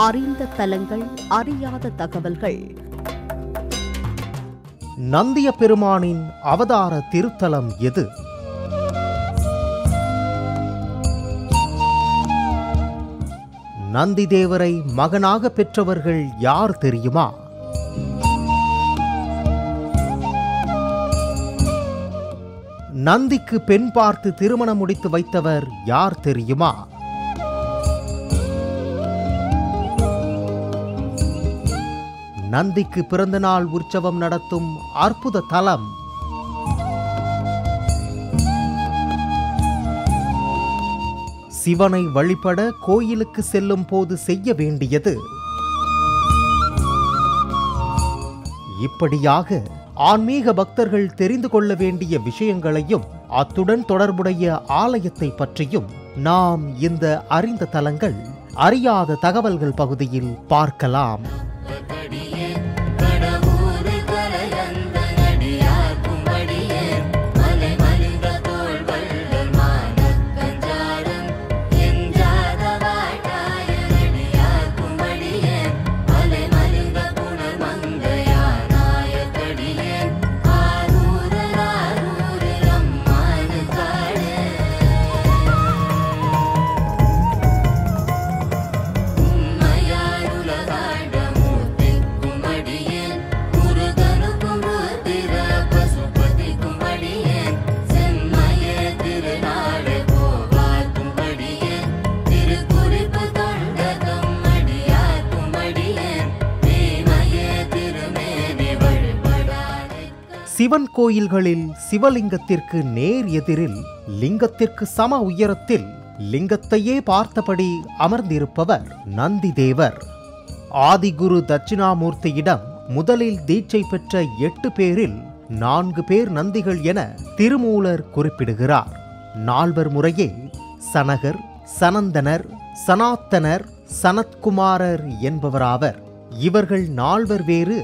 அறிந்த தலங்கள், அறியாத தகவல்கள். நந்திய பெருமானின் அவதார திருத்தலம் எது? நந்தி தேவரை மகனாக பெற்றவர்கள் யார் தெரியுமா? நந்திக்கு பெண் பார்த்து திருமணம் முடித்து வைத்தவர் யார் தெரியுமா? நந்திக்கு பிறந்தநாள் உற்சவம் நடத்தும் அற்புத தலம் சிவனை வழிபட கோயிலுக்கு செல்லும் போது செய்ய வேண்டியது. இப்படியாக ஆன்மீக பக்தர்கள் தெரிந்து கொள்ள வேண்டிய விஷயங்களையும் அத்துடன் தொடர்புடைய ஆலயத்தை பற்றியும் நாம் இந்த அறிந்த தலங்கள், அறியாத தகவல்கள் பகுதியில் பார்க்கலாம். சிவன் கோயில்களில் சிவலிங்கத்திற்கு நேர் எதிரில், லிங்கத்திற்கு சம உயரத்தில் லிங்கத்தையே பார்த்தபடி அமர்ந்திருப்பவர் நந்தி தேவர். ஆதிகுரு தட்சிணாமூர்த்தியிடம் முதலில் தீட்சை பெற்ற 8 பேரில் 4 பேர் நந்திகள் என திருமூலர் குறிப்பிடுகிறார். 4 முறையே சனகர், சனந்தனர், சனாத்தனர், சனத்குமாரர் என்பவராவர். இவர்கள் 4 வேறு,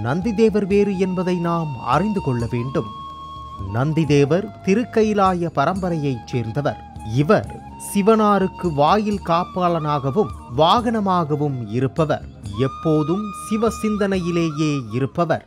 நந்திதேவர் வேறு என்பதை நாம் அறிந்து கொள்ள வேண்டும். நந்திதேவர் திருக்கைலாய பரம்பரையைச் சேர்ந்தவர். இவர் சிவனாருக்கு வாயில் காப்பாளனாகவும் வாகனமாகவும் இருப்பவர். எப்போதும் சிவ சிந்தனையிலேயே இருப்பவர்.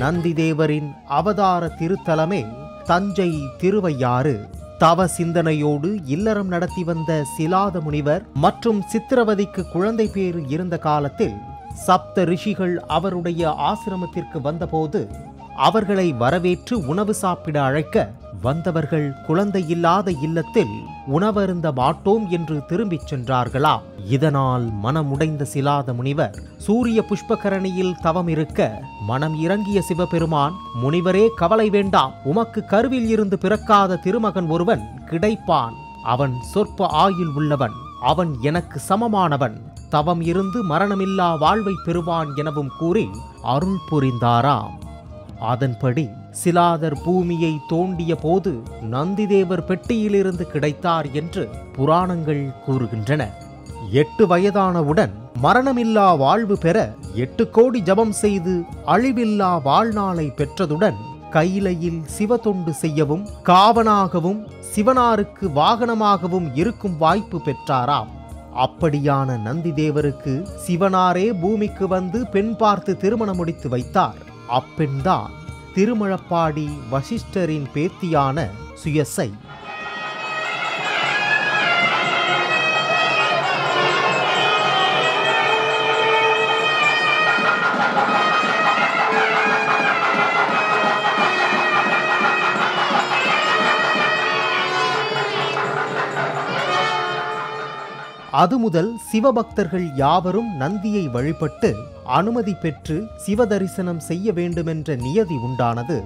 நந்திதேவரின் அவதார திருத்தலமே தஞ்சை திருவையாறு. தவ சிந்தனையோடு இல்லறம் நடத்தி வந்த சிலாத முனிவர் மற்றும் சித்திரவதிக்கு குழந்தை பேறு இருந்த காலத்தில் சப்த ரிஷிகள் அவருடைய ஆசிரமத்திற்கு வந்தபோது அவர்களை வரவேற்று உணவு சாப்பிட அழைக்க வந்தவர்கள் குழந்தை இல்லாத இல்லத்தில் உணவருந்த மாட்டோம் என்று திரும்பிச் சென்றார்களாம். இதனால் மனமுடைந்த சிலாத முனிவர் சூரிய புஷ்பகரணியில் தவம் இருக்க மனம் இறங்கிய சிவபெருமான், முனிவரே கவலை வேண்டாம், உமக்கு கருவில் இருந்து பிறக்காத திருமகன் ஒருவன் கிடைப்பான். அவன் சொற்ப ஆயுள் உள்ளவன், அவன் எனக்கு சமமானவன், தவம் இருந்து மரணமில்லா வாழ்வை பெறுவான் எனவும் கூறி அருள் புரிந்தாராம். அதன்படி சிலாதர் பூமியை தோண்டிய போது நந்திதேவர் பெட்டியிலிருந்து கிடைத்தார் என்று புராணங்கள் கூறுகின்றன. 8 வயதானவுடன் மரணமில்லா வாழ்வு பெற 8 கோடி ஜபம் செய்து அழிவில்லா வாழ்நாளை பெற்றதுடன் கையிலையில் சிவதொண்டு செய்யவும் காவனாகவும் சிவனாருக்கு வாகனமாகவும் இருக்கும் வாய்ப்பு பெற்றாராம். அப்படியான நந்திதேவருக்கு சிவனாரே பூமிக்கு வந்து பெண் பார்த்து திருமணம் முடித்து வைத்தார். அப்பெண்தான் திருமழப்பாடி வசிஷ்டரின் பேத்தியான சுயசை. அது முதல் சிவபக்தர்கள் யாவரும் நந்தியை வழிபட்டு அனுமதி பெற்று சிவதரிசனம் செய்ய வேண்டுமென்ற நியதி உண்டானது.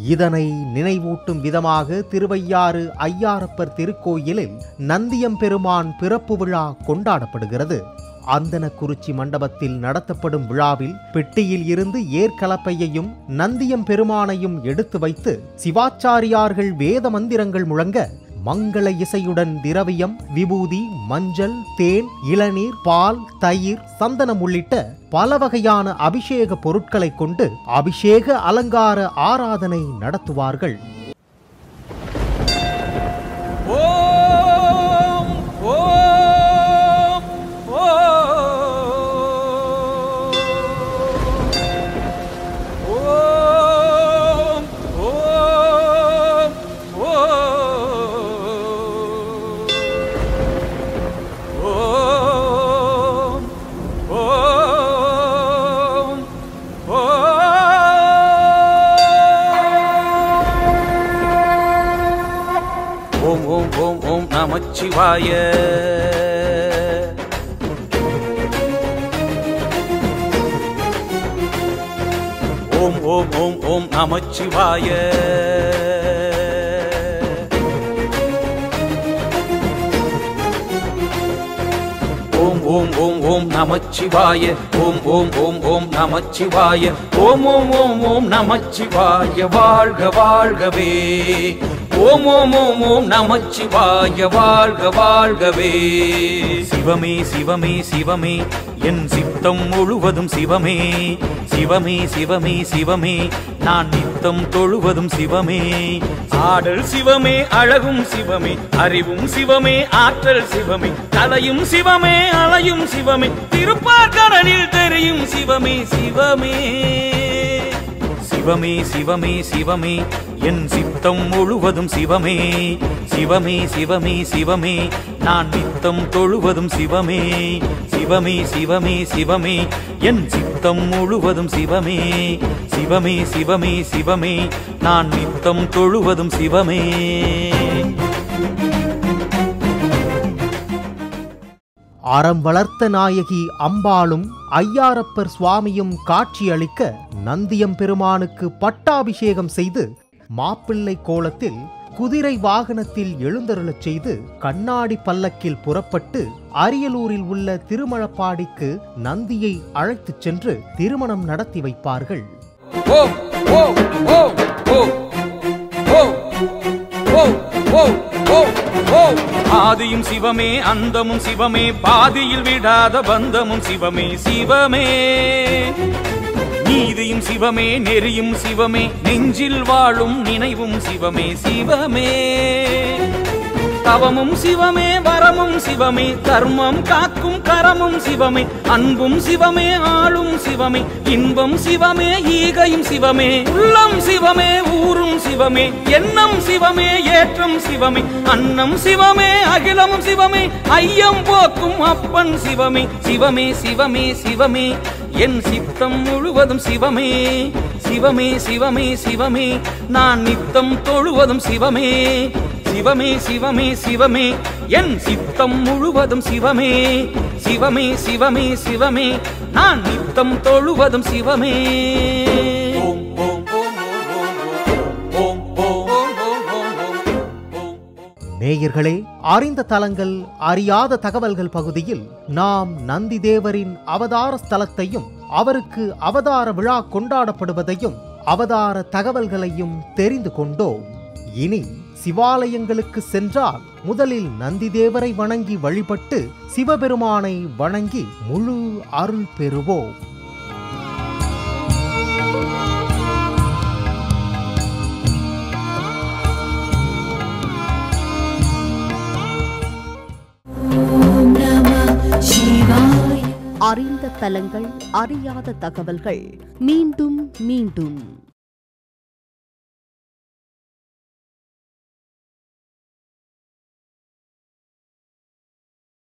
இதனை நினைவூட்டும் விதமாக திருவையாறு ஐயாரப்பர் திருக்கோயிலில் நந்தியம்பெருமான் பிறப்பு விழா கொண்டாடப்படுகிறது. அந்தனக்குறிச்சி மண்டபத்தில் நடத்தப்படும் விழாவில் பெட்டியில் இருந்து ஏற்கலப்பையையும் நந்தியம்பெருமானையும் எடுத்து வைத்து சிவாச்சாரியார்கள் வேத மந்திரங்கள் முழங்க மங்கள இசையுடன் திரவியம், விபூதி, மஞ்சள், தேன், இளநீர், பால், தயிர், சந்தனம் உள்ளிட்ட பல வகையான அபிஷேக பொருட்களை கொண்டு அபிஷேக அலங்கார ஆராதனை நடத்துவார்கள். நமச்சிவாய. ஓம் ஓம் ஓம் ஓம் நமச்சிவாய. ஓம் ஓம் ஓம் ஓம் நமச்சிவாய. ஓம் ஓம் ஓம் ஓம் நமச்சிவாய. ஓம் ஓம் ஓம் ஓம் நமச்சிவாய. வாழ்க வாழ்கவே. ஓம் ஓம் ஓம் ஓம் நமச்சிவாய. வாழ்க வாழ்கவே. சிவமே சிவமே சிவமே என் சித்தம் முழுவதும் சிவமே. சிவமே சிவமே சிவமே நான் நித்தம் தொழுவதும் சிவமே. ஆடல் சிவமே, அழகும் சிவமே, அறிவும் சிவமே, ஆற்றல் சிவமே, தலையும் சிவமே, அலையும் சிவமே, திருப்பார்கடலில் தெரியும் சிவமே. சிவமே சிவமே சிவமே சிவமே என் சித்தம் முழுவதும் சிவமே. சிவமே சிவமே சிவமே நான் நித்தம் தொழுவதும் சிவமே. சிவமே சிவமே சிவமே என் சித்தம் முழுவதும் சிவமே. சிவமே சிவமே சிவமே நான் நித்தம் தொழுவதும் சிவமே. அறம் வளர்த்த நாயகி அம்பாளும் ஐயாரப்பர் சுவாமியும் காட்சியளிக்க நந்தியம்பெருமானுக்கு பட்டாபிஷேகம் செய்து மாப்பிள்ளை கோலத்தில் குதிரை வாகனத்தில் எழுந்தருளச் செய்து கண்ணாடி பல்லக்கில் புறப்பட்டு அரியலூரில் உள்ள திருமழப்பாடிக்கு நந்தியை அழைத்துச் சென்று திருமணம் நடத்தி வைப்பார்கள். ஆதியும் சிவமே, அந்தமும் சிவமே, பாதியில் விடாத பந்தமும் சிவமே. சிவமே நீதியும் சிவமே, நெறியும் சிவமே, நெஞ்சில் வாழும் நினைவும் சிவமே. சிவமே தவமும் சிவமே, வரமும் சிவமே, கர்மம் காக்கும் கரமும் சிவமே. அன்பும் சிவமே, ஆளும் சிவமே, இன்பம் சிவமே, ஈகையும் சிவமே. உள்ளம் சிவமே, ஊரும் சிவமே, எண்ணம் சிவமே, ஏற்றம் சிவமே. அன்னம் சிவமே, அகிலமும் சிவமே, ஐயம் போக்கும் அப்பன் சிவமே. சிவமே சிவமே சிவமே என் சித்தம் முழுவதும் சிவமே. சிவமே சிவமே சிவமே நான் நித்தம் தொழுவதும் சிவமே. சிவமே சிவமே சிவமே என் சித்தம் முழுவதும் சிவமே. சிவமே சிவமே சிவமே நான் நித்தம் தொழுவதும் சிவமே. நேயர்களே, அறிந்த தலங்கள் அறியாத தகவல்கள் பகுதியில் நாம் நந்தி தேவரின் அவதார ஸ்தலத்தையும் அவருக்கு அவதார விழா கொண்டாடப்படுவதையும் அவதார தகவல்களையும் தெரிந்து கொண்டோம். இனி சிவாலயங்களுக்கு சென்றால் முதலில் நந்தி தேவரை வணங்கி வழிபட்டு சிவபெருமானை வணங்கி முழு அருள் பெறுவோம். அறிந்த தலங்கள் அறியாத தகவல்கள் மீண்டும் மீண்டும்